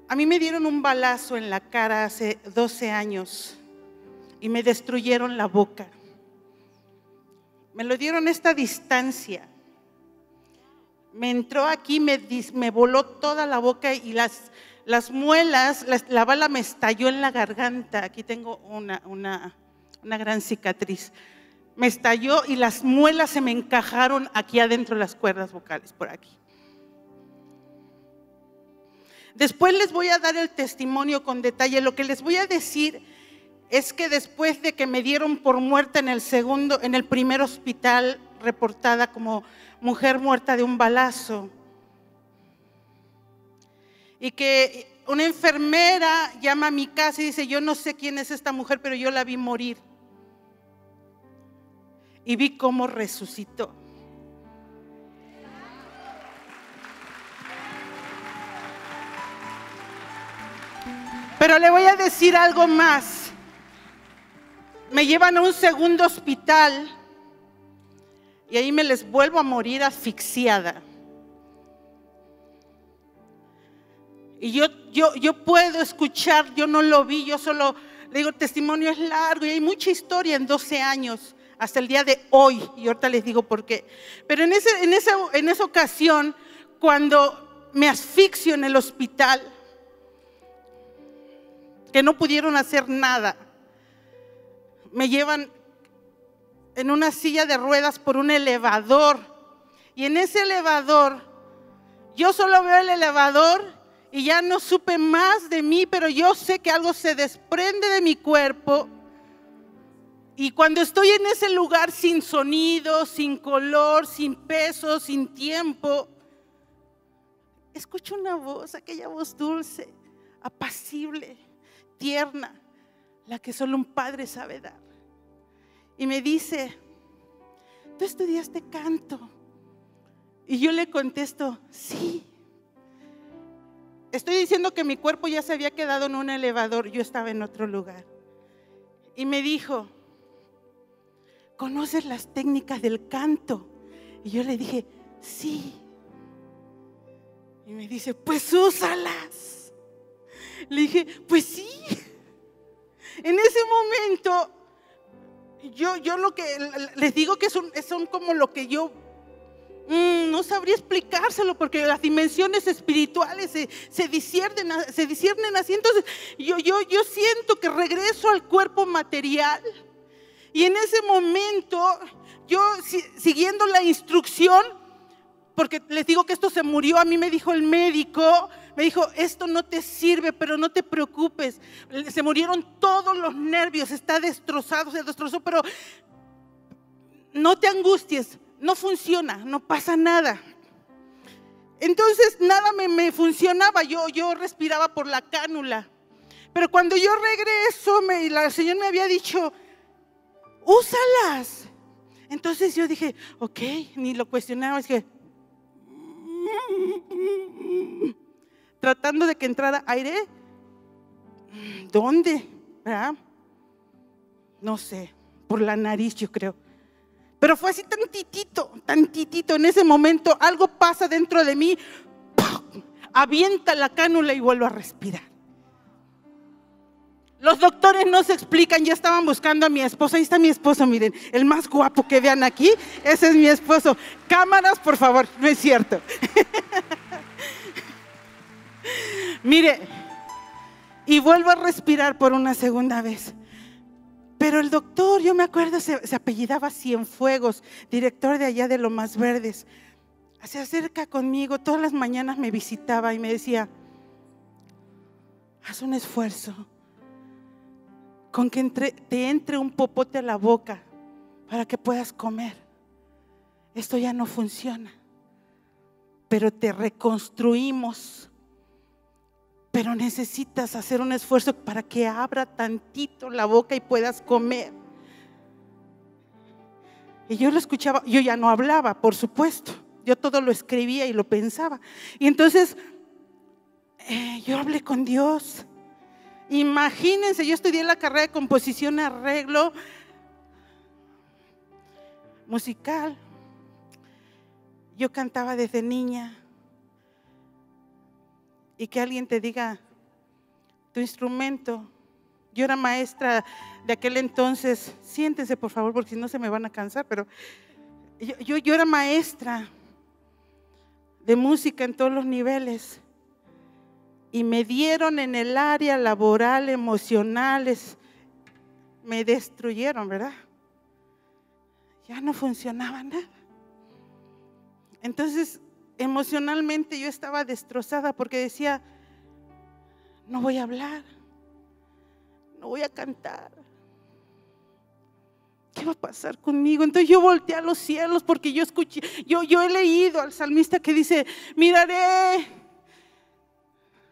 A mí me dieron un balazo en la cara hace 12 años y me destruyeron la boca. Me lo dieron a esta distancia. Me entró aquí, me voló toda la boca y las muelas, la bala me estalló en la garganta. Aquí tengo una gran cicatriz. Me estalló y las muelas se me encajaron aquí adentro de las cuerdas vocales, por aquí. Después les voy a dar el testimonio con detalle. Lo que les voy a decir es que después de que me dieron por muerta en el primer hospital, reportada como mujer muerta de un balazo, y que una enfermera llama a mi casa y dice: yo no sé quién es esta mujer, pero yo la vi morir y vi cómo resucitó. Pero le voy a decir algo más. Me llevan a un segundo hospital y ahí me les vuelvo a morir asfixiada. Y yo puedo escuchar, yo no lo vi, yo solo le digo, el testimonio es largo y hay mucha historia en 12 años, hasta el día de hoy, y ahorita les digo por qué. Pero en esa ocasión, cuando me asfixio en el hospital, que no pudieron hacer nada, me llevan en una silla de ruedas por un elevador, y en ese elevador, yo solo veo el elevador y ya no supe más de mí, pero yo sé que algo se desprende de mi cuerpo, y cuando estoy en ese lugar sin sonido, sin color, sin peso, sin tiempo, escucho una voz, aquella voz dulce, apacible, tierna, la que solo un padre sabe dar. Y me dice: ¿tú estudiaste canto? Y yo le contesto: sí. Estoy diciendo que mi cuerpo ya se había quedado en un elevador, yo estaba en otro lugar. Y me dijo: ¿conoces las técnicas del canto? Y yo le dije: sí. Y me dice: pues úsalas. Le dije: pues sí. En ese momento, yo lo que les digo que son como lo que yo no sabría explicárselo, porque las dimensiones espirituales se disciernen así. Entonces yo siento que regreso al cuerpo material, y en ese momento yo, siguiendo la instrucción, porque les digo que esto se murió, a mí me dijo el médico, me dijo: esto no te sirve, pero no te preocupes, se murieron todos los nervios, está destrozado, se destrozó, pero no te angusties, no funciona, no pasa nada. Entonces nada me funcionaba, yo respiraba por la cánula. Pero cuando yo regreso, el Señor me había dicho: úsalas. Entonces yo dije: ok, ni lo cuestionaba, es que tratando de que entrara aire. ¿Dónde? ¿Verdad? No sé, por la nariz yo creo. Pero fue así tantitito. En ese momento algo pasa dentro de mí, ¡pum!, avienta la cánula y vuelvo a respirar. Los doctores no se explican, ya estaban buscando a mi esposo. Ahí está mi esposo, miren, el más guapo que vean aquí, ese es mi esposo. Cámaras, por favor, no es cierto. Mire, y vuelvo a respirar por una segunda vez. Pero el doctor, yo me acuerdo, se apellidaba Cienfuegos, director de allá de Lomas Verdes. Se acerca conmigo, todas las mañanas me visitaba y me decía: haz un esfuerzo con que te entre un popote a la boca para que puedas comer. Esto ya no funciona, pero te reconstruimos. Pero necesitas hacer un esfuerzo para que abra tantito la boca y puedas comer. Y yo lo escuchaba, yo ya no hablaba, por supuesto. Yo todo lo escribía y lo pensaba. Y entonces yo hablé con Dios. Imagínense, yo estudié la carrera de composición y arreglo musical. Yo cantaba desde niña. Y que alguien te diga: tu instrumento. Yo era maestra de aquel entonces. Siéntense por favor, porque si no se me van a cansar, pero yo era maestra de música en todos los niveles. Y me dieron en el área laboral, emocionales, me destruyeron, ¿verdad? Ya no funcionaba nada. Entonces, emocionalmente yo estaba destrozada porque decía, no voy a hablar, no voy a cantar. ¿Qué va a pasar conmigo? Entonces yo volteé a los cielos porque yo escuché, yo he leído al salmista que dice, miraré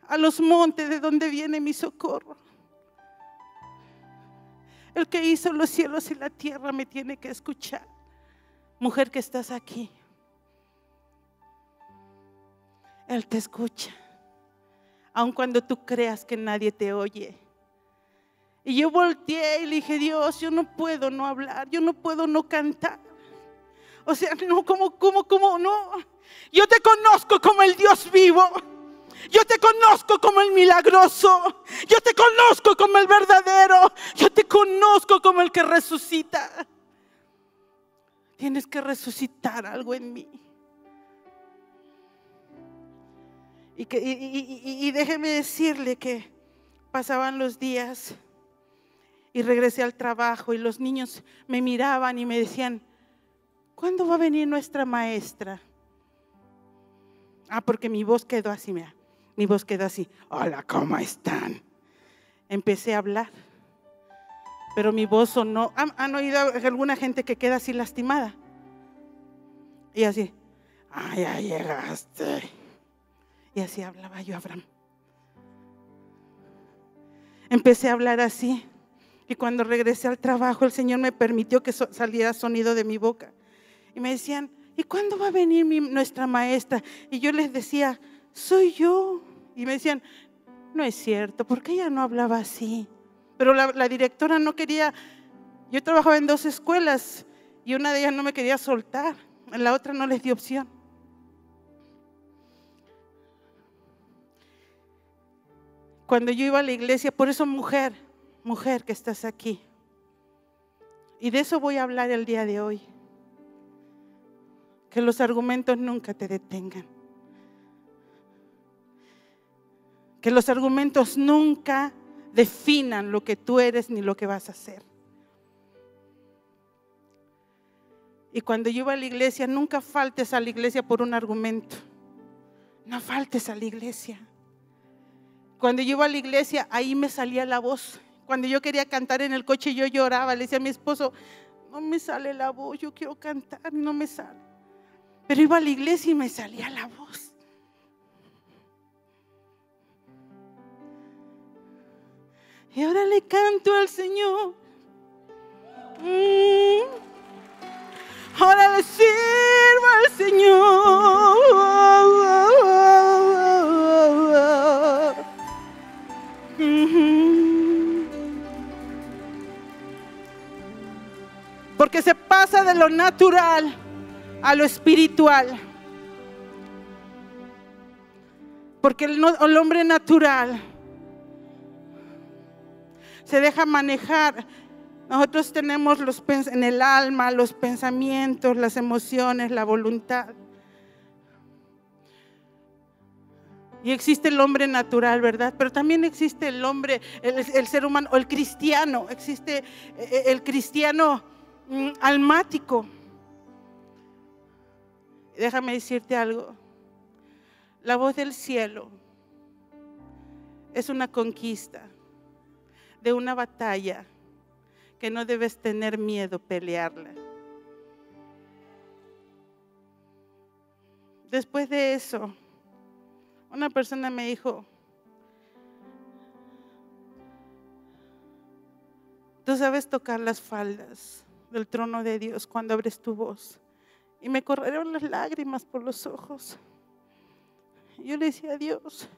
a los montes de donde viene mi socorro. El que hizo los cielos y la tierra me tiene que escuchar. Mujer que estás aquí, Él te escucha, aun cuando tú creas que nadie te oye. Y yo volteé y le dije, Dios, yo no puedo no hablar, yo no puedo no cantar. O sea, no, ¿cómo no? Yo te conozco como el Dios vivo. Yo te conozco como el milagroso. Yo te conozco como el verdadero. Yo te conozco como el que resucita. Tienes que resucitar algo en mí. Y déjeme decirle que pasaban los días y regresé al trabajo y los niños me miraban y me decían, ¿cuándo va a venir nuestra maestra? Porque mi voz quedó así, mira. Mi voz quedó así, hola, ¿cómo están? Empecé a hablar, pero mi voz sonó. ¿Han oído alguna gente que queda así lastimada? Y así, ya llegaste. Y así hablaba yo, Abraham. Empecé a hablar así. Y cuando regresé al trabajo, el Señor me permitió que saliera sonido de mi boca. Y me decían, ¿y cuándo va a venir nuestra maestra? Y yo les decía, soy yo. Y me decían, no es cierto, porque ella no hablaba así. Pero la directora no quería. Yo trabajaba en 2 escuelas y una de ellas no me quería soltar, en la otra no les dio opción. Cuando yo iba a la iglesia, por eso mujer que estás aquí, y de eso voy a hablar el día de hoy, que los argumentos nunca te detengan. Que los argumentos nunca definan lo que tú eres ni lo que vas a hacer. Y cuando yo iba a la iglesia, nunca faltes a la iglesia por un argumento. No faltes a la iglesia. Cuando yo iba a la iglesia, ahí me salía la voz. Cuando yo quería cantar en el coche, yo lloraba. Le decía a mi esposo, no me sale la voz, yo quiero cantar y no me sale. Pero iba a la iglesia y me salía la voz. Y ahora le canto al Señor. Ahora le sirvo al Señor. Porque se pasa de lo natural a lo espiritual. Porque el hombre natural se deja manejar. Nosotros tenemos en el alma los pensamientos, las emociones, la voluntad. Y existe el hombre natural, ¿verdad? Pero también existe el hombre, el ser humano, o el cristiano. Existe el cristiano almático. Déjame decirte algo. La voz del cielo es una conquista de una batalla que no debes tener miedo pelearla. Después de eso, una persona me dijo, tú sabes tocar las faldas del trono de Dios cuando abres tu voz. Y me corrieron las lágrimas por los ojos. Yo le decía a Dios,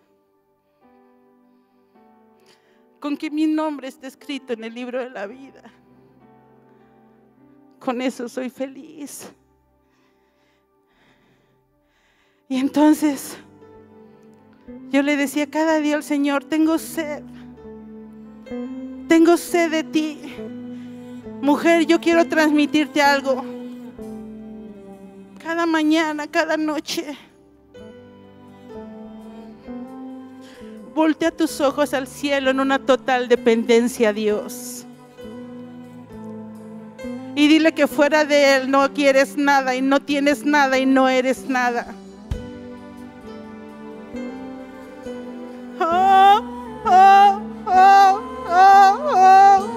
con que mi nombre esté escrito en el libro de la vida, con eso soy feliz. Y entonces yo le decía cada día al Señor, tengo sed Tengo sed de ti. Mujer, yo quiero transmitirte algo. Cada mañana, cada noche, voltea tus ojos al cielo en una total dependencia a Dios. Y dile que fuera de Él no quieres nada y no tienes nada y no eres nada. Oh, oh, oh, oh, oh.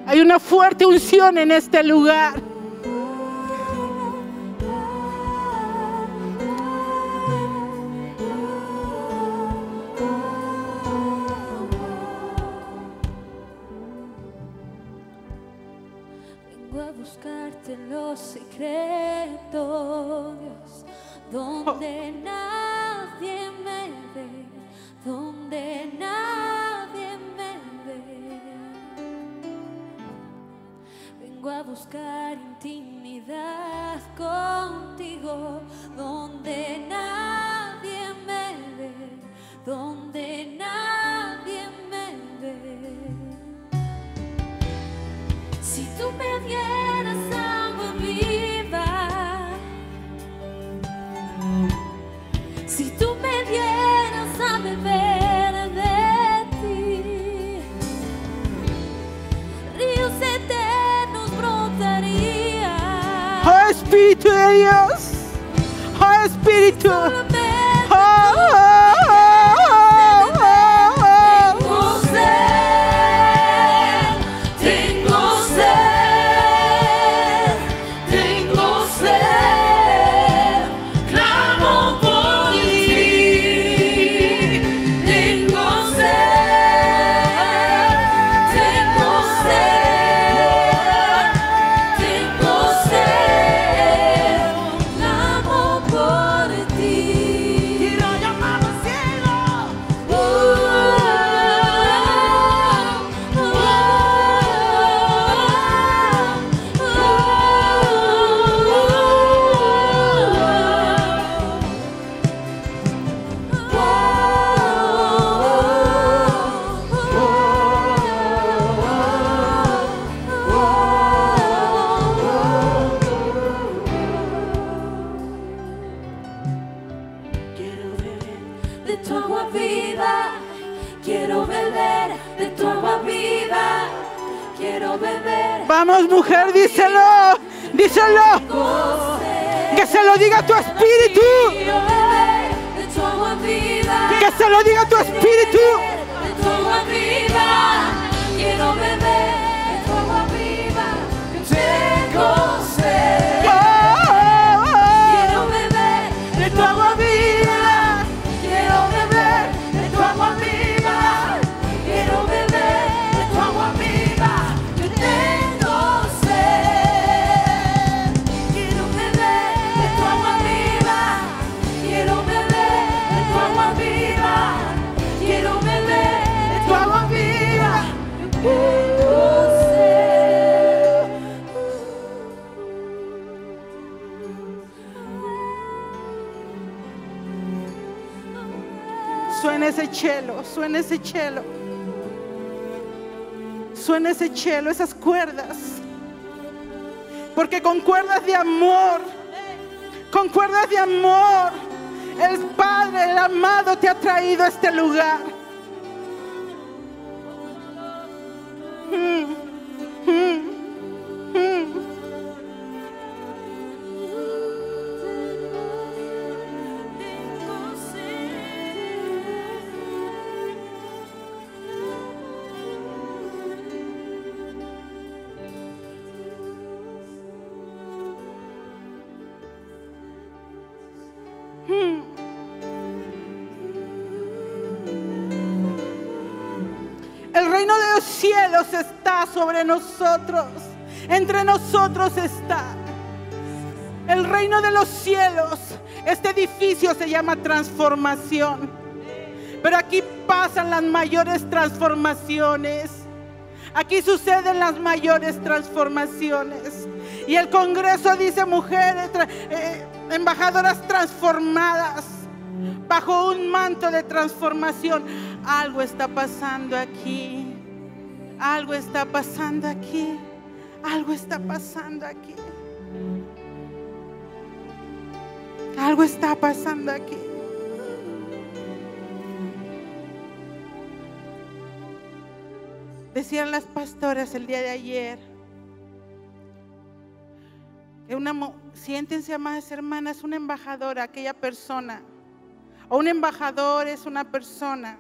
Hay una fuerte unción en este lugar. Vengo a buscarte en lo secreto, Dios, donde nadie me ve, donde nadie me ve. Vengo a buscar intimidad contigo, donde nadie me ve, donde nadie me ve. Si tú me dieras agua viva, si tú me dieras a beber de ti, ríos eternos brotarían. Oh Espíritu de Dios, oh Espíritu, vamos, mujer, díselo, díselo. Que se lo diga tu espíritu. Que se lo diga tu espíritu. Quiero beber de tu agua viva. Tengo sed. Quiero beber de tu agua viva. Quiero beber de tu agua viva. Quiero beber de tu agua viva. Yo tengo sed. Quiero beber de tu agua viva. Quiero beber de tu agua viva. Quiero beber de tu agua viva. Yo tengo sed. Suena ese cello, suena ese cello. Suena ese cello, esas cuerdas. Porque con cuerdas de amor, el Padre, el amado, te ha traído a este lugar. El reino de los cielos está sobre nosotros. Entre nosotros está el reino de los cielos. Este edificio se llama transformación. Pero aquí pasan las mayores transformaciones. Aquí suceden las mayores transformaciones. Y el Congreso dice mujeres, embajadoras transformadas. bajo un manto de transformación. Algo está pasando aquí. Algo está pasando aquí. Algo está pasando aquí. Algo está pasando aquí. Decían las pastoras el día de ayer que siéntense, amadas hermanas, una embajadora, aquella persona, o un embajador es una persona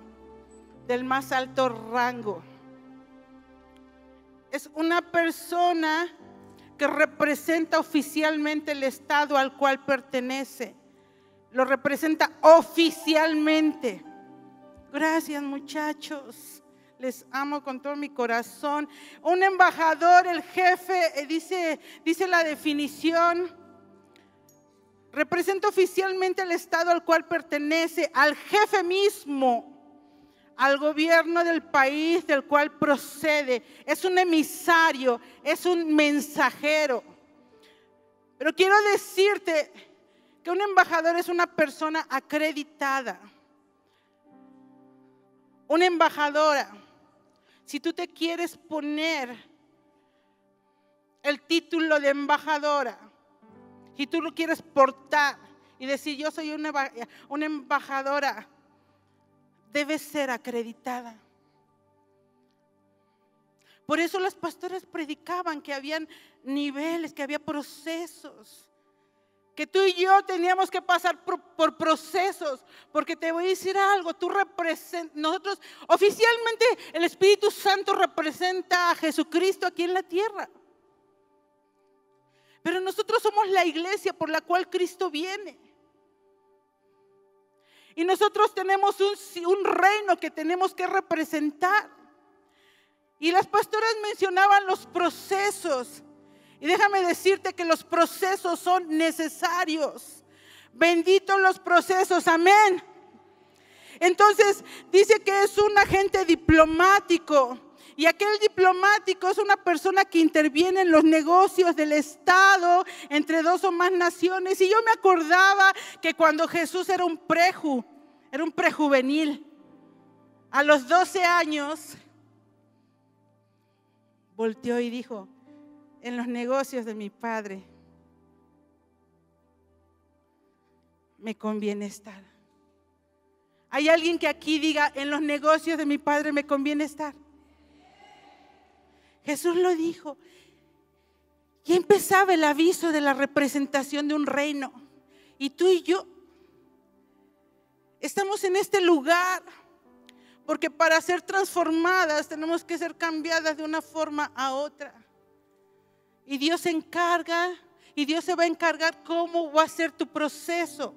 del más alto rango. Es una persona que representa oficialmente el estado al cual pertenece. Lo representa oficialmente. Gracias, muchachos. Les amo con todo mi corazón. Un embajador, el jefe, dice la definición, representa oficialmente el estado al cual pertenece, al jefe mismo, al gobierno del país del cual procede. Es un emisario, es un mensajero. Pero quiero decirte que un embajador es una persona acreditada. Una embajadora, si tú te quieres poner el título de embajadora y tú lo quieres portar y decir yo soy una embajadora, debe ser acreditada. Por eso las pastoras predicaban que habían niveles, que había procesos, que tú y yo teníamos que pasar por procesos, porque te voy a decir algo, nosotros oficialmente el Espíritu Santo representa a Jesucristo aquí en la tierra, pero nosotros somos la iglesia por la cual Cristo viene. Y nosotros tenemos un reino que tenemos que representar. Y las pastoras mencionaban los procesos. Y déjame decirte que los procesos son necesarios. Benditos los procesos, amén. Entonces dice que es un agente diplomático. Y aquel diplomático es una persona que interviene en los negocios del Estado entre dos o más naciones. Y yo me acordaba que cuando Jesús era un prejuvenil, a los 12 años, volteó y dijo: en los negocios de mi Padre me conviene estar. ¿Hay alguien que aquí diga: en los negocios de mi Padre me conviene estar? Jesús lo dijo. Y empezaba el aviso de la representación de un reino. Y tú y yo estamos en este lugar porque para ser transformadas tenemos que ser cambiadas de una forma a otra. Y Dios se encarga, y Dios se va a encargar cómo va a ser tu proceso.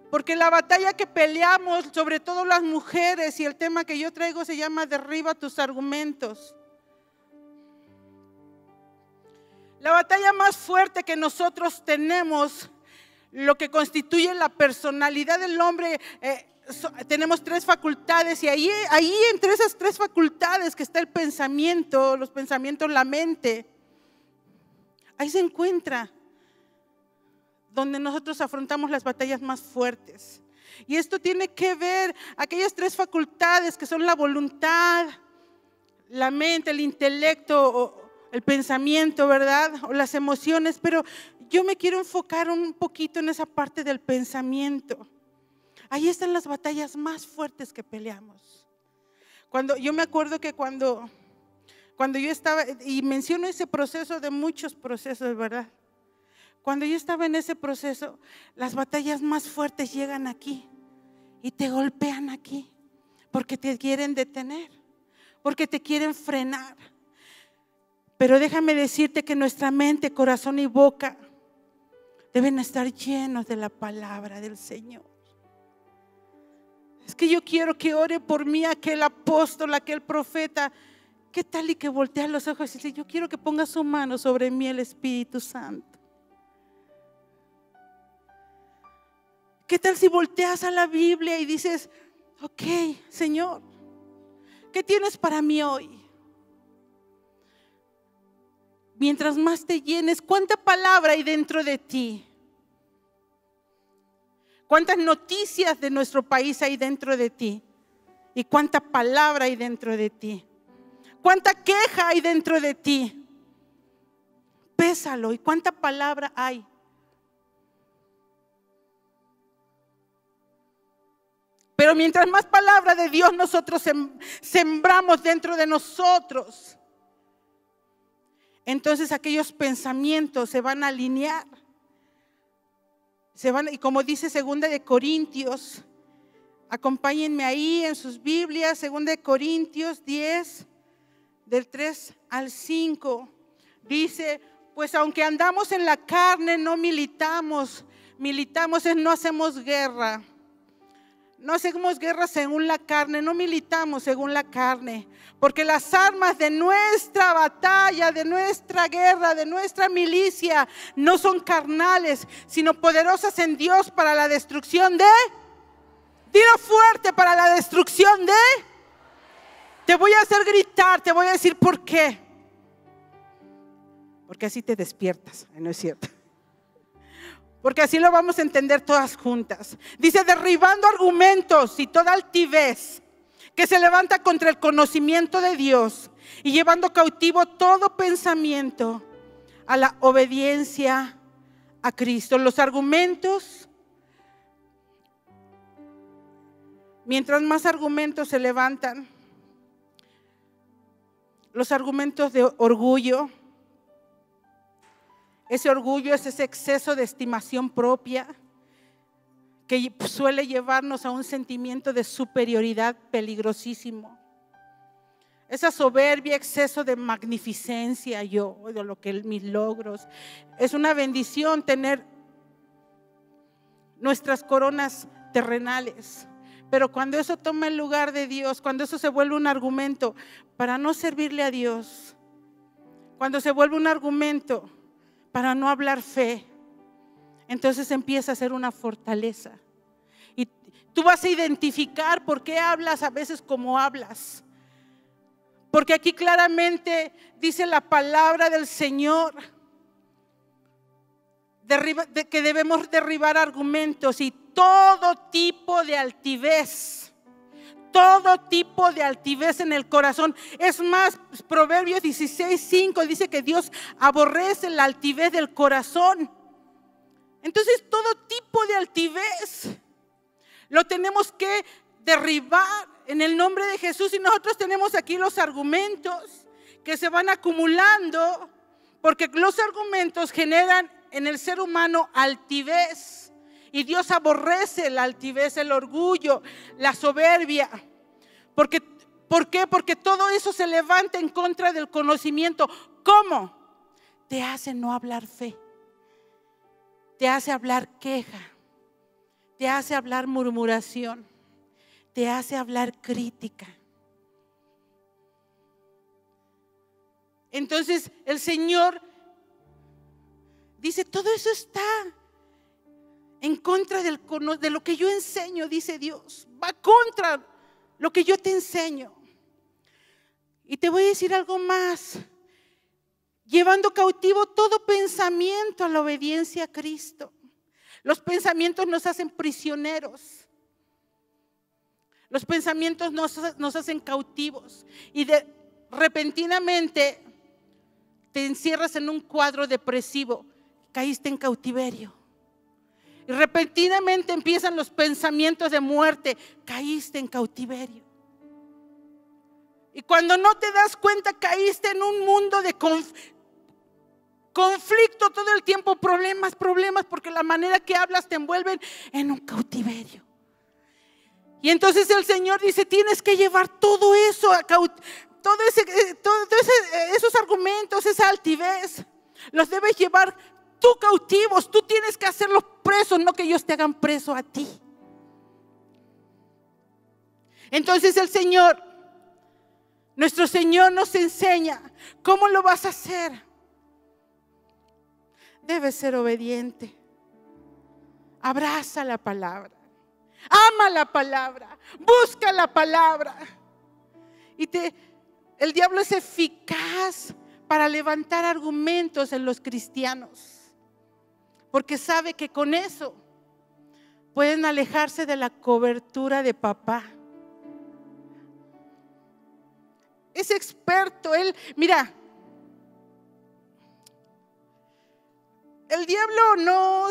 Porque la batalla que peleamos, sobre todo las mujeres, y el tema que yo traigo se llama derriba tus argumentos. La batalla más fuerte que nosotros tenemos, lo que constituye la personalidad del hombre, tenemos 3 facultades, y ahí entre esas 3 facultades que está el pensamiento, los pensamientos, la mente, ahí se encuentra donde nosotros afrontamos las batallas más fuertes. Y esto tiene que ver aquellas 3 facultades que son la voluntad, la mente, el intelecto, el pensamiento, ¿verdad? O las emociones, pero yo me quiero enfocar un poquito en esa parte del pensamiento. Ahí están las batallas más fuertes que peleamos. Yo me acuerdo que cuando yo estaba, y menciono ese proceso de muchos procesos, ¿verdad? Cuando yo estaba en ese proceso, las batallas más fuertes llegan aquí y te golpean aquí, porque te quieren detener, porque te quieren frenar. Pero déjame decirte que nuestra mente, corazón y boca deben estar llenos de la palabra del Señor. Es que yo quiero que ore por mí aquel apóstol, aquel profeta. ¿Qué tal y que voltea los ojos y dice: yo quiero que ponga su mano sobre mí el Espíritu Santo? ¿Qué tal si volteas a la Biblia y dices: ok, Señor, ¿qué tienes para mí hoy? Mientras más te llenes, ¿cuánta palabra hay dentro de ti? ¿Cuántas noticias de nuestro país hay dentro de ti? ¿Y cuánta palabra hay dentro de ti? ¿Cuánta queja hay dentro de ti? Pésalo. ¿Y cuánta palabra hay? Pero mientras más palabra de Dios nosotros sembramos dentro de nosotros, entonces aquellos pensamientos se van a alinear. Y como dice 2 de Corintios, acompáñenme ahí en sus Biblias, 2 de Corintios 10, del 3 al 5. Dice, pues aunque andamos en la carne, no militamos es no hacemos guerra. No hacemos guerra según la carne, no militamos según la carne, porque las armas de nuestra batalla, de nuestra guerra, de nuestra milicia, no son carnales, sino poderosas en Dios para la destrucción de, dilo fuerte, para la destrucción de, te voy a hacer gritar, te voy a decir por qué, porque así te despiertas, no es cierto. Porque así lo vamos a entender todas juntas. Dice, derribando argumentos y toda altivez que se levanta contra el conocimiento de Dios y llevando cautivo todo pensamiento a la obediencia a Cristo. Los argumentos, mientras más argumentos se levantan, los argumentos de orgullo. Ese orgullo es ese exceso de estimación propia que suele llevarnos a un sentimiento de superioridad peligrosísimo. Esa soberbia, exceso de magnificencia, de lo que mis logros. Es una bendición tener nuestras coronas terrenales. Pero cuando eso toma el lugar de Dios, cuando eso se vuelve un argumento para no servirle a Dios, cuando se vuelve un argumento para no hablar fe, entonces empieza a ser una fortaleza. Y tú vas a identificar por qué hablas a veces como hablas. Porque aquí claramente dice la palabra del Señor que debemos derribar argumentos y todo tipo de altivez. Todo tipo de altivez en el corazón. Es más, Proverbios 16:5 dice que Dios aborrece la altivez del corazón. Entonces todo tipo de altivez lo tenemos que derribar en el nombre de Jesús. Y nosotros tenemos aquí los argumentos que se van acumulando, porque los argumentos generan en el ser humano altivez. Y Dios aborrece la altivez, el orgullo, la soberbia. ¿Por qué? Porque todo eso se levanta en contra del conocimiento. ¿Cómo? Te hace no hablar fe. Te hace hablar queja. Te hace hablar murmuración. Te hace hablar crítica. Entonces el Señor dice, todo eso está en contra de lo que yo enseño, dice Dios. Va contra lo que yo te enseño. Y te voy a decir algo más. Llevando cautivo todo pensamiento a la obediencia a Cristo. Los pensamientos nos hacen prisioneros. Los pensamientos nos hacen cautivos. Y repentinamente te encierras en un cuadro depresivo. Caíste en cautiverio. Y repentinamente empiezan los pensamientos de muerte. Caíste en cautiverio. Y cuando no te das cuenta, caíste en un mundo de conflicto todo el tiempo. Problemas, porque la manera que hablas te envuelven en un cautiverio. Y entonces el Señor dice, tienes que llevar todo eso, esos argumentos, esa altivez, los debes llevar tú cautivos. Tú tienes que hacerlos presos, no que ellos te hagan preso a ti. Entonces el Señor, nuestro Señor nos enseña cómo lo vas a hacer. Debes ser obediente. Abraza la palabra. Ama la palabra. Busca la palabra. El diablo es eficaz para levantar argumentos en los cristianos. Porque sabe que con eso pueden alejarse de la cobertura de papá. Es experto, él, mira, el diablo no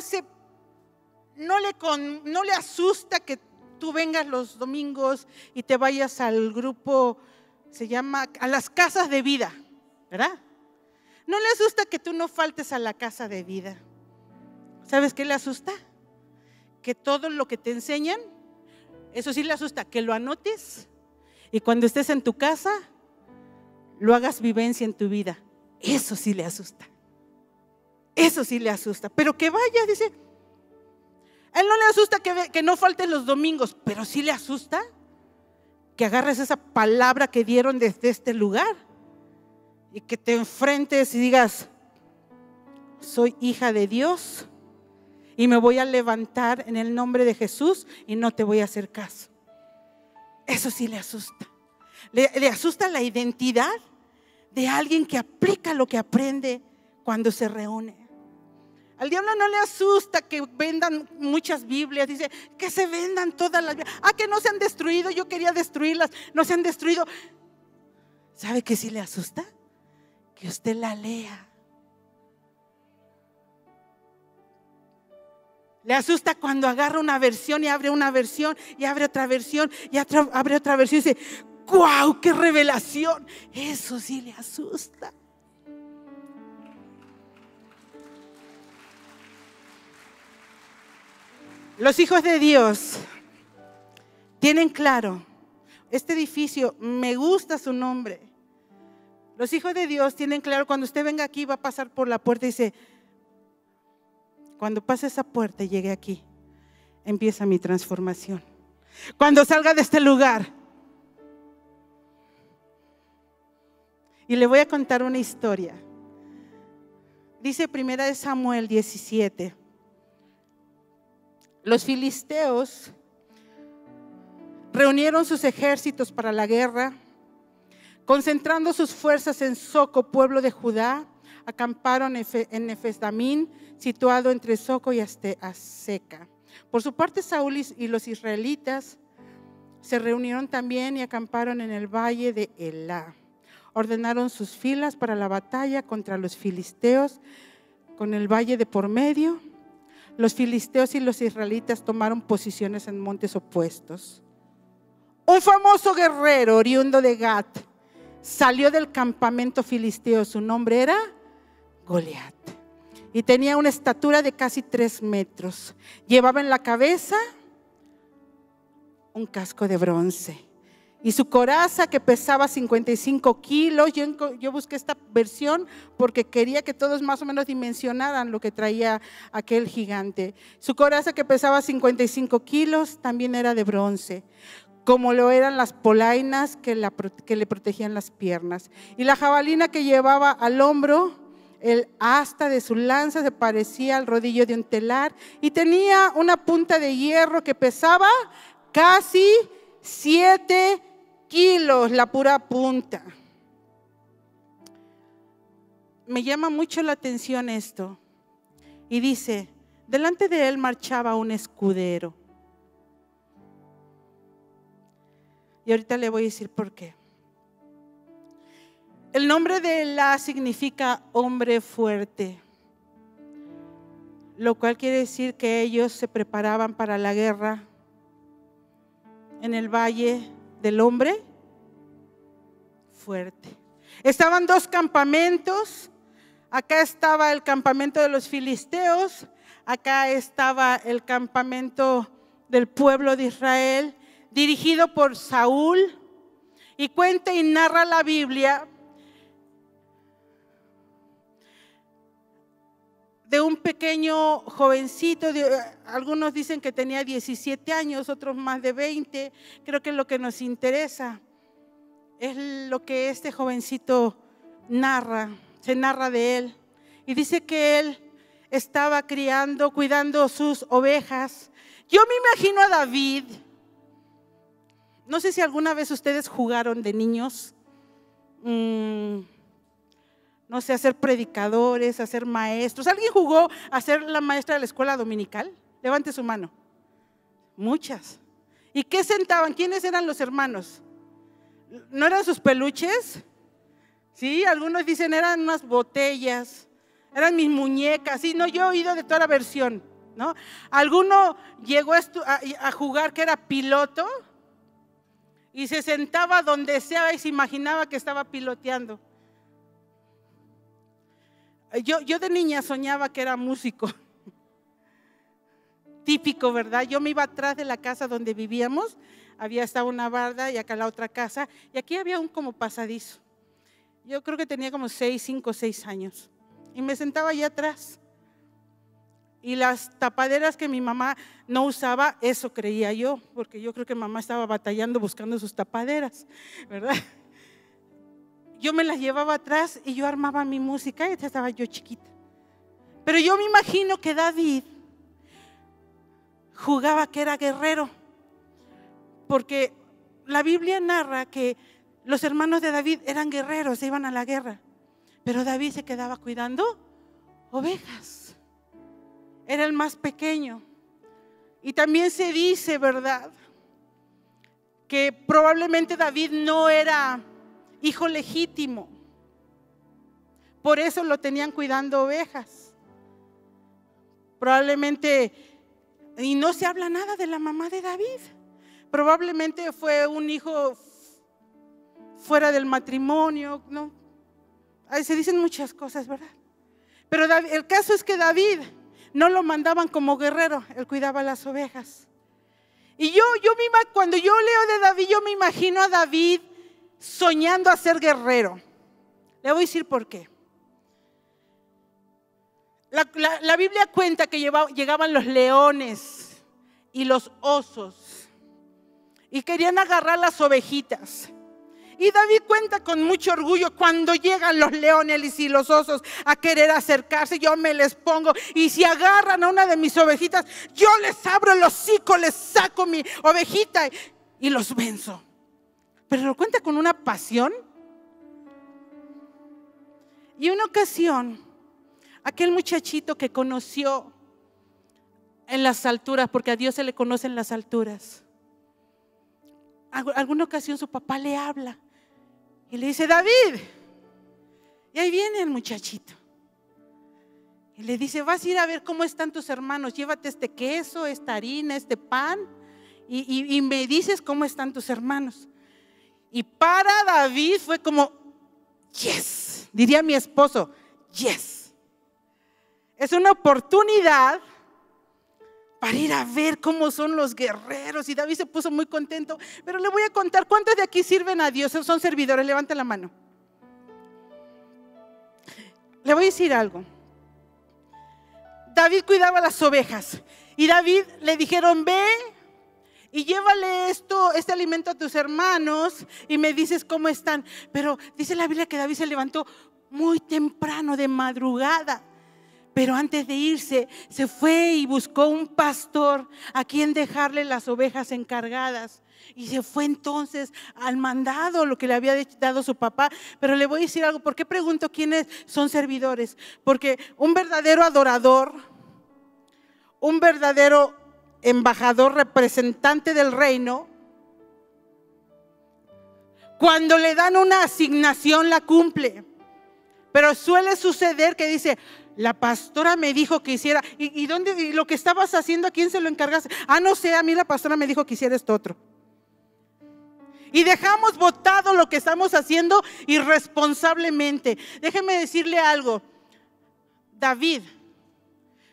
le asusta que tú vengas los domingos y te vayas al grupo, se llama, a las casas de vida, ¿verdad? No le asusta que tú no faltes a la casa de vida. ¿Sabes qué le asusta? Que todo lo que te enseñan, eso sí le asusta, que lo anotes y cuando estés en tu casa, lo hagas vivencia en tu vida. Eso sí le asusta. Eso sí le asusta. Pero que vaya, dice, a él no le asusta que no faltes los domingos, pero sí le asusta que agarres esa palabra que dieron desde este lugar y que te enfrentes y digas, soy hija de Dios y me voy a levantar en el nombre de Jesús y no te voy a hacer caso. Eso sí le asusta. Le asusta la identidad de alguien que aplica lo que aprende cuando se reúne. Al diablo no le asusta que vendan muchas Biblias, dice que se vendan todas las Biblias. Que no se han destruido, yo quería destruirlas, no se han destruido. ¿Sabe qué sí le asusta? Que usted la lea. Le asusta cuando agarra una versión y abre una versión y abre otra versión y abre otra versión y dice, ¡guau! ¡Qué revelación! Eso sí le asusta. Los hijos de Dios tienen claro, este edificio, me gusta su nombre. Los hijos de Dios tienen claro, cuando usted venga aquí va a pasar por la puerta y dice, cuando pase esa puerta y llegue aquí, empieza mi transformación. Cuando salga de este lugar. Y le voy a contar una historia. Dice 1 Samuel 17. Los filisteos reunieron sus ejércitos para la guerra, concentrando sus fuerzas en Soco, pueblo de Judá. Acamparon en Nefes-Damín, situado entre Soco y Azeca. Por su parte, Saúl y los israelitas se reunieron también y acamparon en el valle de Elá. Ordenaron sus filas para la batalla contra los filisteos con el valle de por medio. Los filisteos y los israelitas tomaron posiciones en montes opuestos. Un famoso guerrero oriundo de Gat salió del campamento filisteo. Su nombre era Goliat y tenía una estatura de casi 3 metros. Llevaba en la cabeza un casco de bronce y su coraza, que pesaba 55 kilos. Yo busqué esta versión porque quería que todos más o menos dimensionaran lo que traía aquel gigante. Su coraza, que pesaba 55 kilos, también era de bronce, como lo eran las polainas que le protegían las piernas. Y la jabalina que llevaba al hombro, el asta de su lanza se parecía al rodillo de un telar y tenía una punta de hierro que pesaba casi 7 kilos, la pura punta. Me llama mucho la atención esto. Y dice, delante de él marchaba un escudero. Y ahorita le voy a decir por qué. El nombre de Elá significa hombre fuerte, lo cual quiere decir que ellos se preparaban para la guerra en el valle del hombre fuerte. Estaban 2 campamentos. Acá estaba el campamento de los filisteos, acá estaba el campamento del pueblo de Israel, dirigido por Saúl. Y cuenta y narra la Biblia de un pequeño jovencito, algunos dicen que tenía 17 años, otros más de 20. Creo que lo que nos interesa es lo que este jovencito narra, se narra de él. Y dice que él estaba cuidando sus ovejas. Yo me imagino a David. No sé si alguna vez ustedes jugaron de niños, no sé, a ser predicadores, a ser maestros. ¿Alguien jugó a ser la maestra de la escuela dominical? Levante su mano. Muchas. ¿Y qué sentaban? ¿Quiénes eran los hermanos? ¿No eran sus peluches? Sí, algunos dicen eran unas botellas, eran mis muñecas. Sí, no, yo he oído de toda la versión, ¿no? Alguno llegó a jugar que era piloto y se sentaba donde sea y se imaginaba que estaba piloteando. Yo de niña soñaba que era músico. Típico, ¿verdad? Yo me iba atrás de la casa donde vivíamos, estaba una barda y acá la otra casa, y aquí había un como pasadizo. Yo creo que tenía como 5 o 6 años, y me sentaba allá atrás. Y las tapaderas que mi mamá no usaba, eso creía yo, porque yo creo que mamá estaba batallando buscando sus tapaderas, ¿verdad? Yo me las llevaba atrás y yo armaba mi música, y estaba yo chiquita. Pero yo me imagino que David jugaba que era guerrero, porque la Biblia narra que los hermanos de David eran guerreros, se iban a la guerra, pero David se quedaba cuidando ovejas, era el más pequeño. Y también se dice, ¿verdad?, que probablemente David no era hijo legítimo, por eso lo tenían cuidando ovejas. Probablemente, y no se habla nada de la mamá de David, probablemente fue un hijo fuera del matrimonio, ¿no? Ahí se dicen muchas cosas, ¿verdad? Pero el caso es que David no lo mandaban como guerrero, él cuidaba las ovejas. Y cuando yo leo de David, yo me imagino a David soñando a ser guerrero. Le voy a decir por qué. La Biblia cuenta que llegaban los leones y los osos y querían agarrar las ovejitas. Y David cuenta con mucho orgullo: cuando llegan los leones y los osos a querer acercarse, yo me les pongo, y si agarran a una de mis ovejitas, yo les abro el hocico, les saco mi ovejita y los venzo. Pero lo cuenta con una pasión. Y una ocasión, aquel muchachito que conoció en las alturas, porque a Dios se le conoce en las alturas, alguna ocasión su papá le habla y le dice: David. Y ahí viene el muchachito y le dice: vas a ir a ver cómo están tus hermanos, llévate este queso, esta harina, este pan, y me dices cómo están tus hermanos. Y para David fue como yes, diría mi esposo, yes. Es una oportunidad para ir a ver cómo son los guerreros. Y David se puso muy contento. Pero le voy a contar, ¿cuántos de aquí sirven a Dios? Son servidores, levanten la mano. Le voy a decir algo. David cuidaba las ovejas, y David le dijeron: ve y llévale este alimento a tus hermanos y me dices cómo están. Pero dice la Biblia que David se levantó muy temprano, de madrugada. Pero antes de irse, se fue y buscó un pastor a quien dejarle las ovejas encargadas. Y se fue entonces al mandado, lo que le había dado su papá. Pero le voy a decir algo. ¿Por qué pregunto quiénes son servidores? Porque un verdadero adorador, un verdadero embajador, representante del reino, cuando le dan una asignación la cumple. Pero suele suceder que dice: la pastora me dijo que hiciera. ¿Y lo que estabas haciendo, a quién se lo encargaste? No sé, a mí la pastora me dijo que hiciera esto otro. Y dejamos botado lo que estamos haciendo irresponsablemente. Déjeme decirle algo. David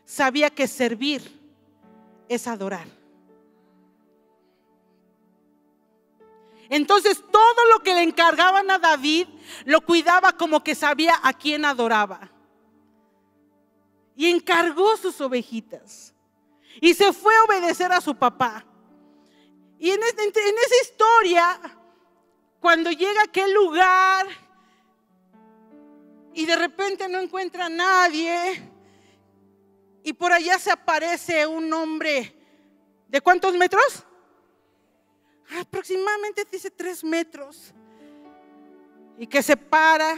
sabía que servir es adorar. Entonces todo lo que le encargaban a David lo cuidaba como que sabía a quién adoraba. Y encargó sus ovejitas y se fue a obedecer a su papá. Y en esa historia, cuando llega a aquel lugar y de repente no encuentra a nadie, y por allá se aparece un hombre ¿de cuántos metros? Aproximadamente dice 3 metros, y que se para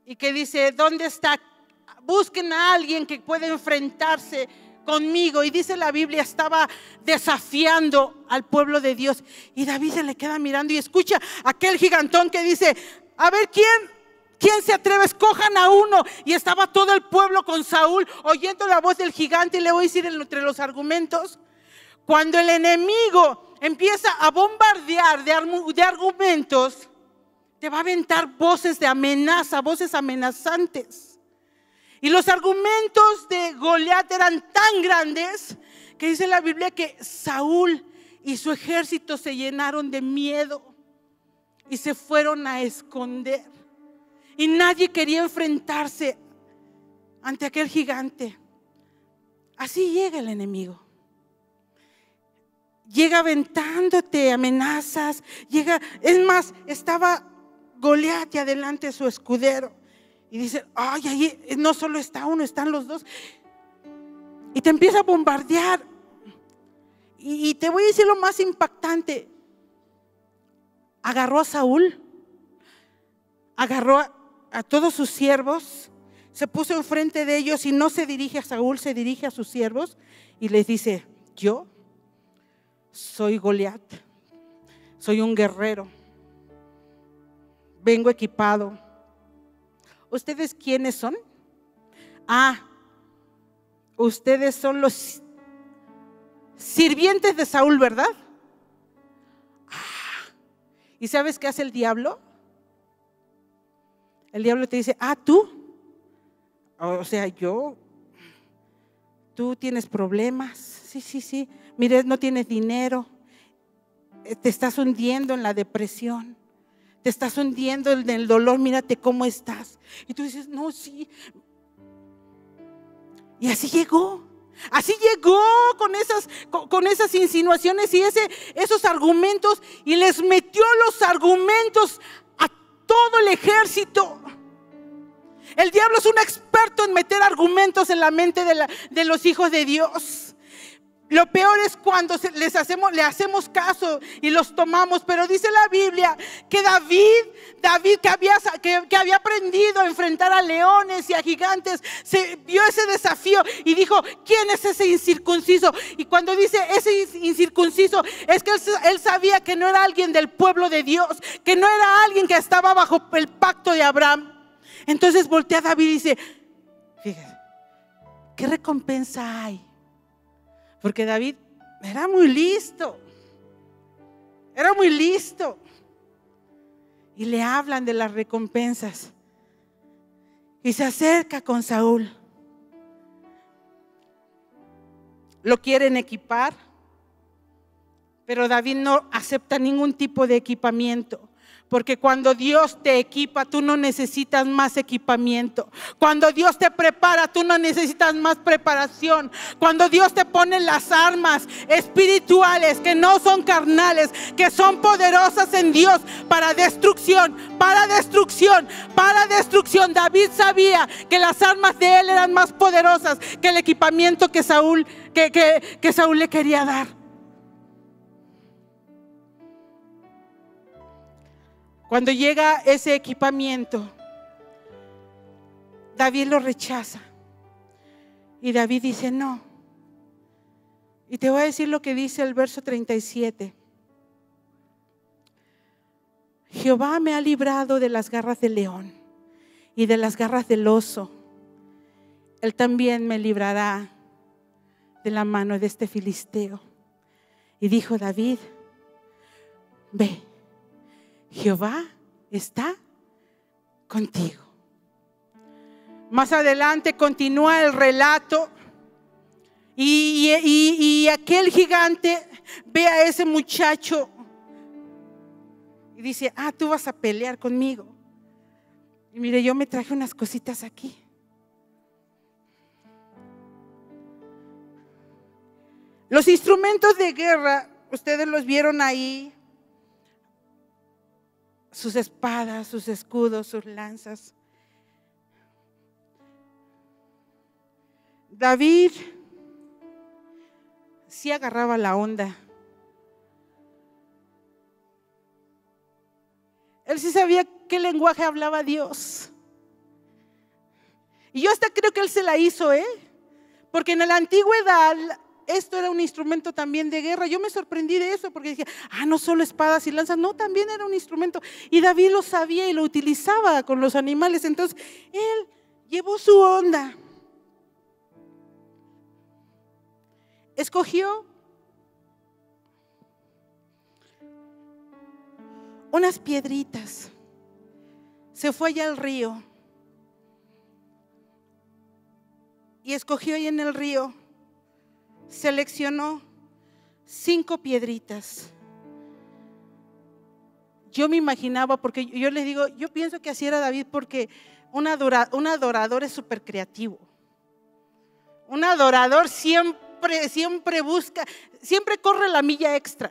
y que dice: ¿dónde está? Busquen a alguien que pueda enfrentarse conmigo. Y dice la Biblia, estaba desafiando al pueblo de Dios. Y David se le queda mirando y escucha a aquel gigantón que dice: a ver, ¿quién se atreve? Escojan a uno. Y estaba todo el pueblo con Saúl oyendo la voz del gigante. Y le voy a decir entre los argumentos, cuando el enemigo empieza a bombardear de argumentos, te va a aventar voces de amenaza, voces amenazantes. Y los argumentos de Goliat eran tan grandes que dice la Biblia que Saúl y su ejército se llenaron de miedo y se fueron a esconder. Y nadie quería enfrentarse ante aquel gigante. Así llega el enemigo. Llega aventándote amenazas. Es más, estaba Goliat y adelante su escudero. Y dice: ay, ahí no solo está uno, están los dos. Y te empieza a bombardear. Y te voy a decir lo más impactante. Agarró a Saúl, agarró a todos sus siervos, se puso enfrente de ellos y no se dirige a Saúl, se dirige a sus siervos y les dice: yo soy Goliat, soy un guerrero, vengo equipado. ¿Ustedes quiénes son? Ustedes son los sirvientes de Saúl, ¿verdad? ¿Y sabes qué hace el diablo? El diablo te dice: tú, o sea, tú tienes problemas, sí, mire, no tienes dinero, te estás hundiendo en la depresión, te estás hundiendo en el dolor, mírate cómo estás. Y tú dices: no, sí. Y así llegó con esas insinuaciones y esos argumentos, y les metió los argumentos a todo el ejército. El diablo es un experto en meter argumentos en la mente de los hijos de Dios. Lo peor es cuando le hacemos caso y los tomamos. Pero dice la Biblia que David que había aprendido a enfrentar a leones y a gigantes, se vio ese desafío y dijo: ¿quién es ese incircunciso? Y cuando dice ese incircunciso, es que él sabía que no era alguien del pueblo de Dios, que no era alguien que estaba bajo el pacto de Abraham. Entonces voltea a David y dice: fíjate, ¿qué recompensa hay? Porque David era muy listo. Y le hablan de las recompensas. Y se acerca con Saúl. Lo quieren equipar, pero David no acepta ningún tipo de equipamiento. Porque cuando Dios te equipa, tú no necesitas más equipamiento. Cuando Dios te prepara, tú no necesitas más preparación. Cuando Dios te pone las armas espirituales que no son carnales, que son poderosas en Dios para destrucción. David sabía que las armas de él eran más poderosas que el equipamiento que Saúl le quería dar. Cuando llega ese equipamiento, David lo rechaza. Y David dice: no. Y te voy a decir lo que dice el verso 37. Jehová me ha librado de las garras del león y de las garras del oso. Él también me librará de la mano de este filisteo. Y dijo David: ve, Jehová está contigo. Más adelante continúa el relato y aquel gigante ve a ese muchacho y dice: tú vas a pelear conmigo. Y mire, yo me traje unas cositas aquí. Los instrumentos de guerra, ustedes los vieron ahí. Sus espadas, sus escudos, sus lanzas. David sí agarraba la onda. Él sí sabía qué lenguaje hablaba Dios. Y yo hasta creo que él se la hizo, Porque en la antigüedad esto era un instrumento también de guerra. Yo me sorprendí de eso porque decía, no solo espadas y lanzas, no, también era un instrumento. Y David lo sabía y lo utilizaba con los animales. Entonces él llevó su onda. Escogió unas piedritas. Se fue allá al río. Y escogió ahí en el río, seleccionó 5 piedritas. Yo me imaginaba, porque yo les digo, yo pienso que así era David, porque un adorador es súper creativo. Un adorador siempre busca, siempre corre la milla extra.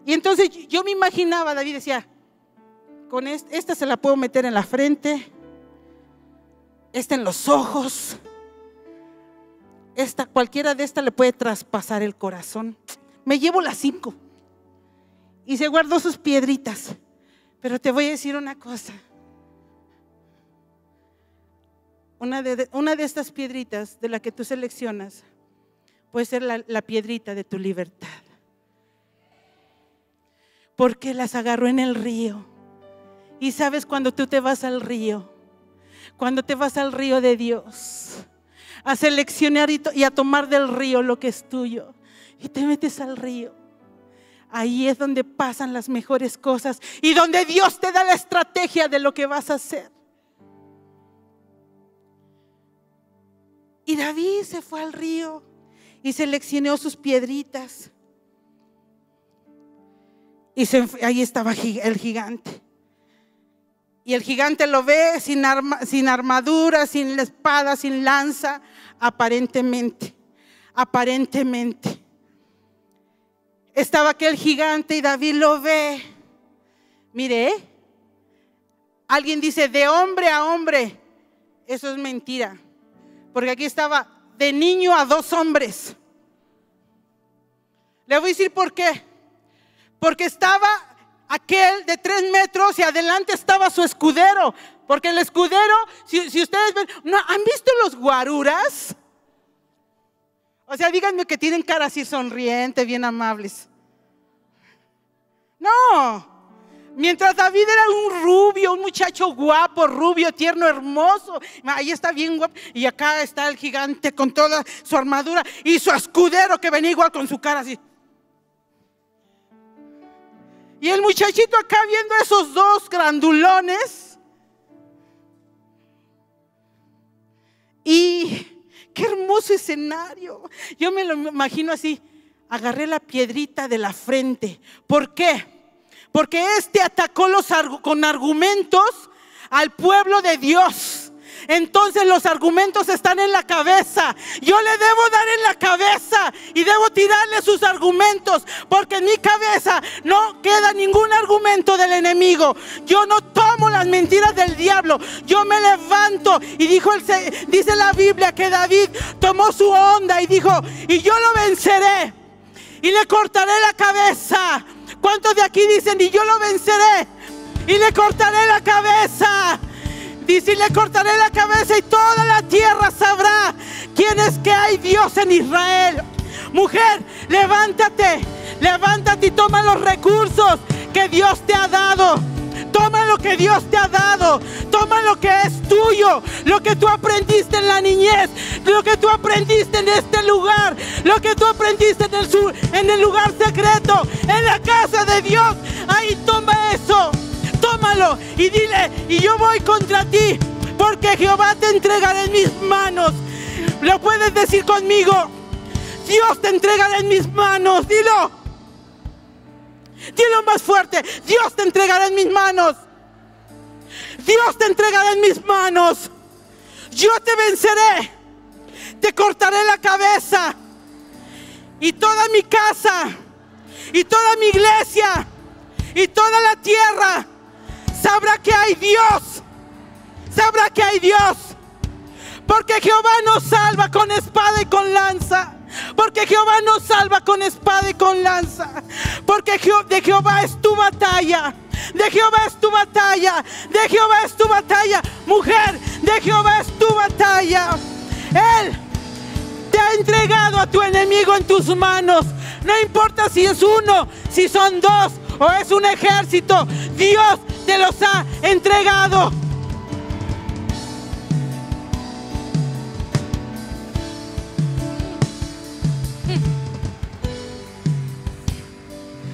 Y entonces yo me imaginaba, David decía, con esta se la puedo meter en la frente, esta en los ojos, cualquiera de estas le puede traspasar el corazón. Me llevo las 5. Y se guardó sus piedritas. Pero te voy a decir una cosa. Una de estas piedritas de la que tú seleccionas puede ser la piedrita de tu libertad. Porque las agarró en el río. Y sabes, cuando tú te vas al río, cuando te vas al río de Dios, a seleccionar y a tomar del río lo que es tuyo, y te metes al río, ahí es donde pasan las mejores cosas y donde Dios te da la estrategia de lo que vas a hacer. Y David se fue al río y seleccionó sus piedritas. Y ahí estaba el gigante. Y el gigante lo ve sin armadura, sin espada, sin lanza, aparentemente. Estaba aquel gigante y David lo ve. Mire, alguien dice de hombre a hombre. Eso es mentira. Porque aquí estaba de niño a 2 hombres. Le voy a decir por qué. Porque estaba aquel de 3 metros y adelante estaba su escudero. Porque el escudero, si ustedes ven, ¿no han visto los guaruras? O sea, díganme que tienen cara así sonriente, bien amables. No. Mientras David era un rubio, un muchacho guapo, rubio, tierno, hermoso. Ahí está bien guapo. Y acá está el gigante con toda su armadura y su escudero que venía igual con su cara así. Y el muchachito acá viendo a esos 2 grandulones. Y qué hermoso escenario. Yo me lo imagino así. Agarré la piedrita de la frente. ¿Por qué? Porque atacó con argumentos al pueblo de Dios. Entonces los argumentos están en la cabeza. Yo le debo dar en la cabeza y debo tirarle sus argumentos, porque en mi cabeza no queda ningún argumento del enemigo. Yo no tomo las mentiras del diablo. Yo me levanto y dice la Biblia que David tomó su onda y dijo: y yo lo venceré y le cortaré la cabeza. ¿Cuántos de aquí dicen: y yo lo venceré y le cortaré la cabeza? Dice: y le cortaré la cabeza y toda la tierra sabrá quién es que hay Dios en Israel. Mujer, levántate y toma los recursos que Dios te ha dado. Toma lo que Dios te ha dado. Toma lo que es tuyo. Lo que tú aprendiste en la niñez. Lo que tú aprendiste en este lugar. Lo que tú aprendiste en el lugar secreto. En la casa de Dios. Ahí toma eso. Tómalo y dile: y yo voy contra ti, porque Jehová te entregará en mis manos. Lo puedes decir conmigo: Dios te entregará en mis manos. Dilo más fuerte: Dios te entregará en mis manos. Dios te entregará en mis manos. Yo te venceré, te cortaré la cabeza, y toda mi casa, y toda mi iglesia, y toda la tierra sabrá que hay Dios. Sabrá que hay Dios. Porque Jehová nos salva con espada y con lanza. Porque Jehová nos salva con espada y con lanza. Porque de Jehová es tu batalla. De Jehová es tu batalla. De Jehová es tu batalla. Mujer, de Jehová es tu batalla. Él te ha entregado a tu enemigo en tus manos. No importa si es uno, si son dos o es un ejército, Dios te los ha entregado.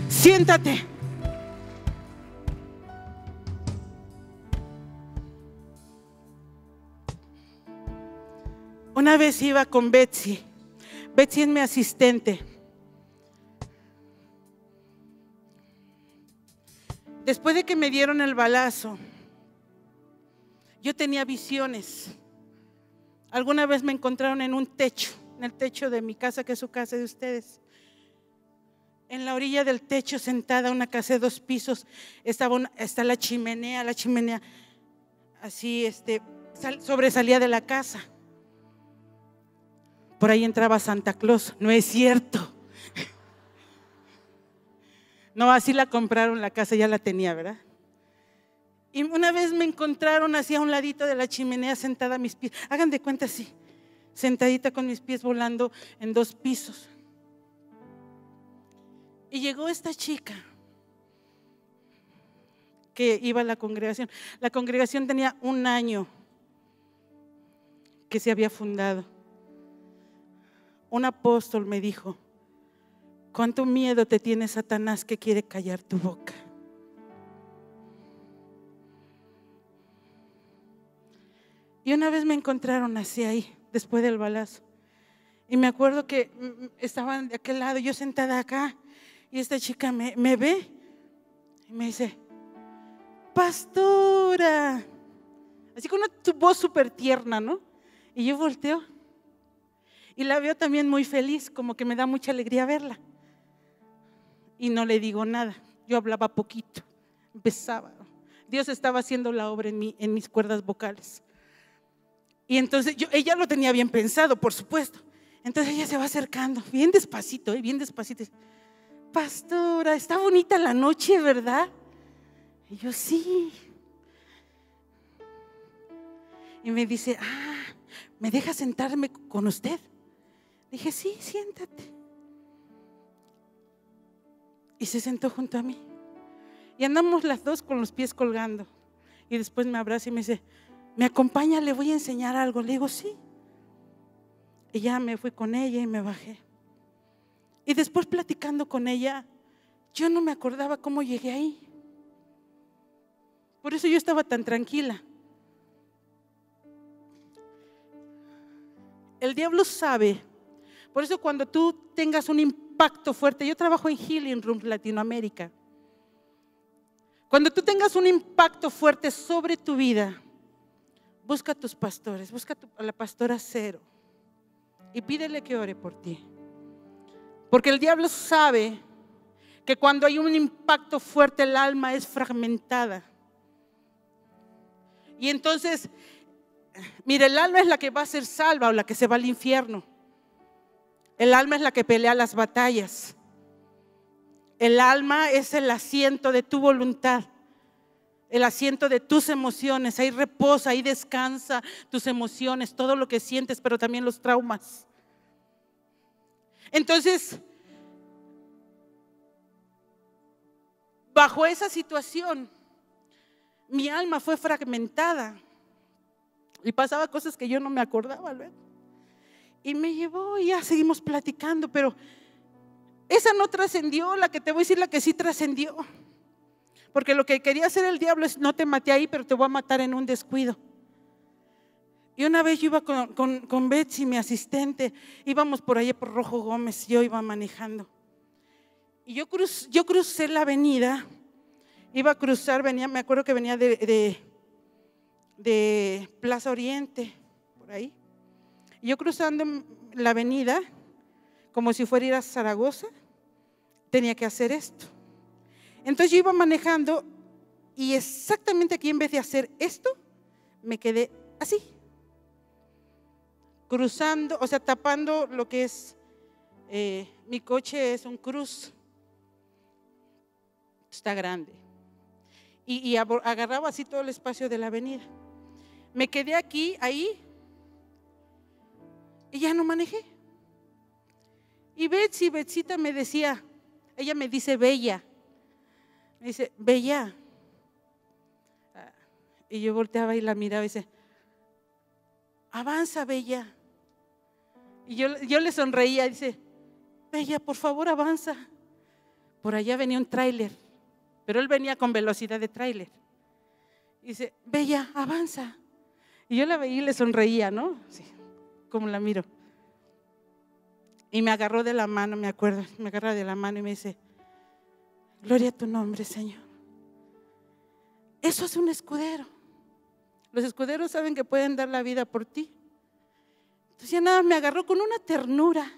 Siéntate. Una vez iba con Betsy. Betsy es mi asistente. Después de que me dieron el balazo, yo tenía visiones. Alguna vez me encontraron en un techo, en el techo de mi casa, que es su casa de ustedes. En la orilla del techo, sentada, una casa de 2 pisos, está la chimenea así sobresalía de la casa. Por ahí entraba Santa Claus. No es cierto. No, así la compraron la casa, ya la tenía, ¿verdad? Y una vez me encontraron así a un ladito de la chimenea, sentada a mis pies. Hagan de cuenta así, sentadita con mis pies volando en 2 pisos. Y llegó esta chica que iba a la congregación. La congregación tenía 1 año que se había fundado. Un apóstol me dijo: ¿cuánto miedo te tiene Satanás que quiere callar tu boca? Y una vez me encontraron así ahí, después del balazo. Y me acuerdo que estaban de aquel lado, yo sentada acá, y esta chica me ve y me dice: pastora. Así con una voz súper tierna, ¿no? Y yo volteo y la veo también muy feliz, como que me da mucha alegría verla. Y no le digo nada, yo hablaba poquito, empezaba. Dios estaba haciendo la obra en mis cuerdas vocales. Y entonces ella lo tenía bien pensado, por supuesto. Entonces ella se va acercando, bien despacito, bien despacito. Pastora, está bonita la noche, ¿verdad? Y yo: sí. Y me dice: ¿me deja sentarme con usted? Dije: sí, siéntate. Y se sentó junto a mí. Y andamos las dos con los pies colgando. Y después me abraza y me dice: ¿me acompaña? Le voy a enseñar algo. Le digo: sí. Y ya me fui con ella y me bajé. Y después, platicando con ella, yo no me acordaba cómo llegué ahí. Por eso yo estaba tan tranquila. El diablo sabe. Por eso cuando tú tengas un impacto fuerte, yo trabajo en Healing Room Latinoamérica. Cuando tú tengas un impacto fuerte sobre tu vida, busca a tus pastores, busca a la pastora Cero y pídele que ore por ti. Porque el diablo sabe que cuando hay un impacto fuerte, el alma es fragmentada. Y entonces, mire, el alma es la que va a ser salva o la que se va al infierno. El alma es la que pelea las batallas. El alma es el asiento de tu voluntad, el asiento de tus emociones. Ahí reposa, ahí descansa tus emociones, todo lo que sientes, pero también los traumas. Entonces, bajo esa situación, mi alma fue fragmentada y pasaba cosas que yo no me acordaba, ¿verdad? Y me llevó y ya seguimos platicando, pero esa no trascendió. La que te voy a decir, la que sí trascendió. Porque lo que quería hacer el diablo es: no te maté ahí, pero te voy a matar en un descuido. Y una vez yo iba con Betsy, mi asistente, íbamos por ahí por Rojo Gómez, yo iba manejando. Y yo crucé la avenida, iba a cruzar, me acuerdo que venía de Plaza Oriente, por ahí. Y yo cruzando la avenida, como si fuera a ir a Zaragoza, tenía que hacer esto. Entonces yo iba manejando y exactamente aquí, en vez de hacer esto, me quedé así, cruzando, o sea, tapando lo que es, mi coche es un Cruz, está grande, y agarraba así todo el espacio de la avenida. Me quedé aquí, ahí, y ya no manejé. Y Betsita me decía, ella me dice Bella. Me dice, Bella. Y yo volteaba y la miraba y dice, avanza, Bella. Y yo le sonreía y dice, Bella, por favor, avanza. Por allá venía un tráiler, pero él venía con velocidad de tráiler. Y dice, Bella, avanza. Y yo la veía y le sonreía, ¿no? Sí, como la miro. Y me agarró de la mano, me acuerdo, me agarra de la mano y me dice, gloria a tu nombre, Señor. Eso es un escudero. Los escuderos saben que pueden dar la vida por ti. Entonces ya nada, me agarró con una ternura.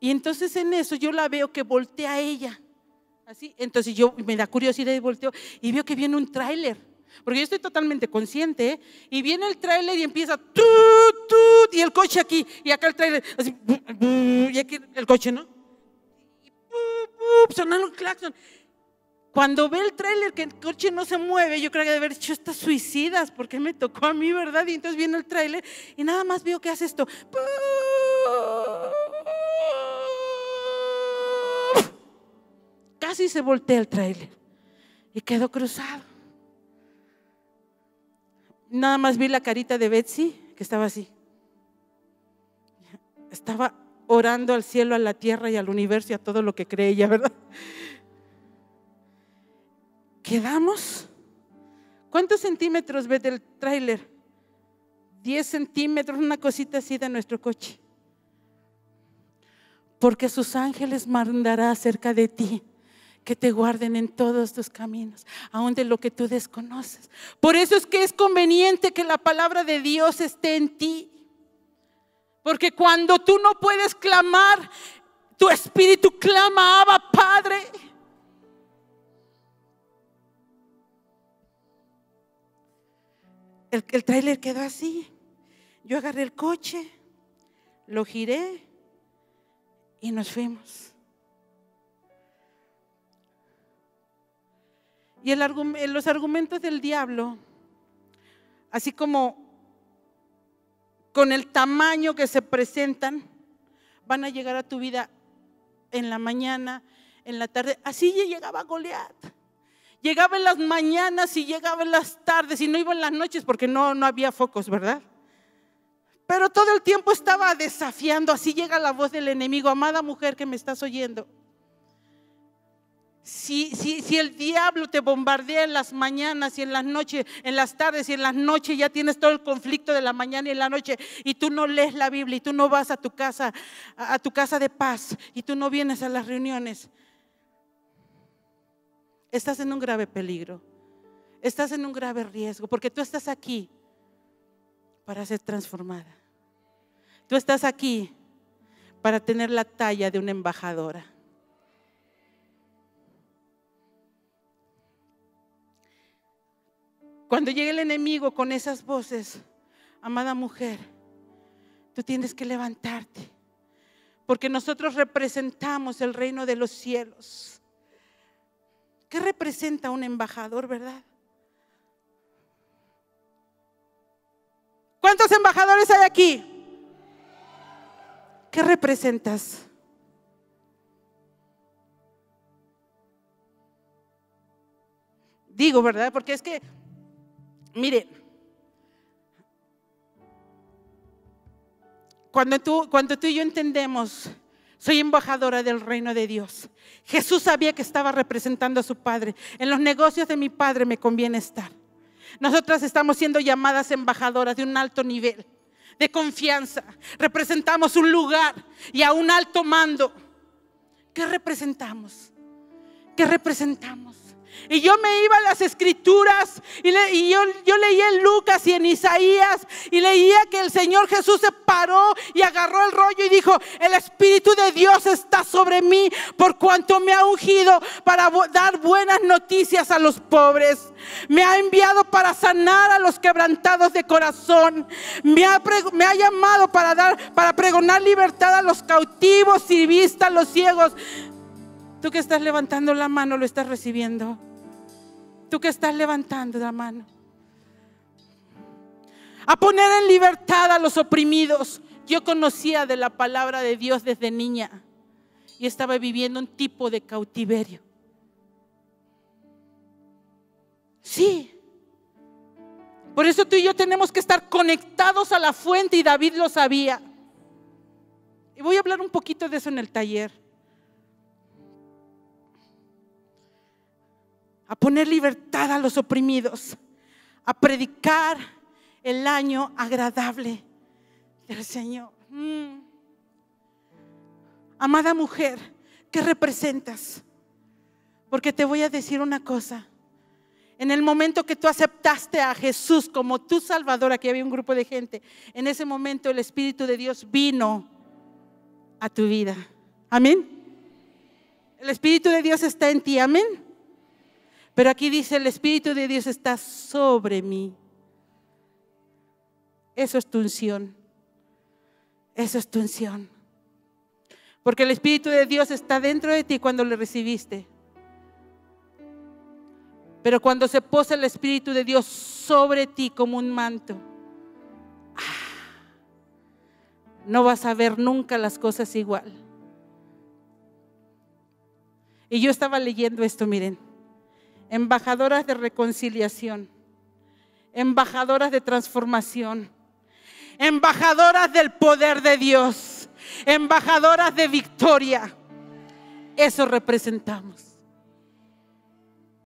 Y entonces en eso yo la veo que voltea a ella. Así, entonces yo me da curiosidad y volteo y veo que viene un tráiler. Porque yo estoy totalmente consciente, ¿eh? Y viene el tráiler y empieza tut, tut, y el coche aquí, y acá el tráiler, así, y aquí el coche, ¿no? Y sonando el claxon. Cuando ve el tráiler que el coche no se mueve, yo creo que debe haber dicho, estas suicidas, porque me tocó a mí, ¿verdad? Y entonces viene el tráiler y nada más veo que hace esto. Casi se voltea el tráiler y quedó cruzado. Nada más vi la carita de Betsy, que estaba así. Estaba orando al cielo, a la tierra y al universo y a todo lo que cree ella, ¿verdad? Quedamos. ¿Cuántos centímetros ves del tráiler? 10 centímetros, una cosita así de nuestro coche. Porque sus ángeles mandará cerca de ti, que te guarden en todos tus caminos, aun de lo que tú desconoces. Por eso es que es conveniente que la palabra de Dios esté en ti. Porque cuando tú no puedes clamar, tu espíritu clama, Abba, Padre. El tráiler quedó así. Yo agarré el coche, lo giré y nos fuimos. Y los argumentos del diablo, así como con el tamaño que se presentan, van a llegar a tu vida en la mañana, en la tarde. Así llegaba Goliat. Llegaba en las mañanas y llegaba en las tardes y no iba en las noches porque no había focos, ¿verdad? Pero todo el tiempo estaba desafiando. Así llega la voz del enemigo. Amada mujer que me estás oyendo, si el diablo te bombardea en las mañanas y en las noches, en las tardes y en las noches, ya tienes todo el conflicto de la mañana y en la noche, y tú no lees la Biblia y tú no vas a tu casa de paz y tú no vienes a las reuniones, estás en un grave peligro, estás en un grave riesgo, porque tú estás aquí para ser transformada. Tú estás aquí para tener la talla de una embajadora. Cuando llegue el enemigo con esas voces, amada mujer, tú tienes que levantarte, porque nosotros representamos el reino de los cielos. ¿Qué representa un embajador, verdad? ¿Cuántos embajadores hay aquí? ¿Qué representas? Digo, ¿verdad? Porque es que, mire, cuando tú y yo entendemos, soy embajadora del reino de Dios. Jesús sabía que estaba representando a su Padre. En los negocios de mi Padre me conviene estar. Nosotras estamos siendo llamadas embajadoras de un alto nivel de confianza. Representamos un lugar y a un alto mando. ¿Qué representamos? ¿Qué representamos? Y yo me iba a las escrituras y yo leía en Lucas y en Isaías y leía que el Señor Jesús se paró y agarró el rollo y dijo: el Espíritu de Dios está sobre mí por cuanto me ha ungido para dar buenas noticias a los pobres. Me ha enviado para sanar a los quebrantados de corazón. Me ha llamado para pregonar libertad a los cautivos y vista a los ciegos. Tú que estás levantando la mano, lo estás recibiendo. Tú que estás levantando la mano. A poner en libertad a los oprimidos. Yo conocía de la palabra de Dios desde niña y estaba viviendo un tipo de cautiverio. Sí. Por eso tú y yo tenemos que estar conectados a la fuente, y David lo sabía. Y voy a hablar un poquito de eso en el taller. A poner libertad a los oprimidos, a predicar el año agradable del Señor. Amada mujer, ¿qué representas? Porque te voy a decir una cosa. En el momento que tú aceptaste a Jesús como tu Salvador, aquí había un grupo de gente, en ese momento el Espíritu de Dios vino a tu vida. Amén. El Espíritu de Dios está en ti, amén. Pero aquí dice, el Espíritu de Dios está sobre mí. Eso es tu unción. Eso es tu unción. Porque el Espíritu de Dios está dentro de ti cuando le recibiste. Pero cuando se posa el Espíritu de Dios sobre ti como un manto, no vas a ver nunca las cosas igual. Y yo estaba leyendo esto, miren. Embajadoras de reconciliación, embajadoras de transformación, embajadoras del poder de Dios, embajadoras de victoria. Eso representamos.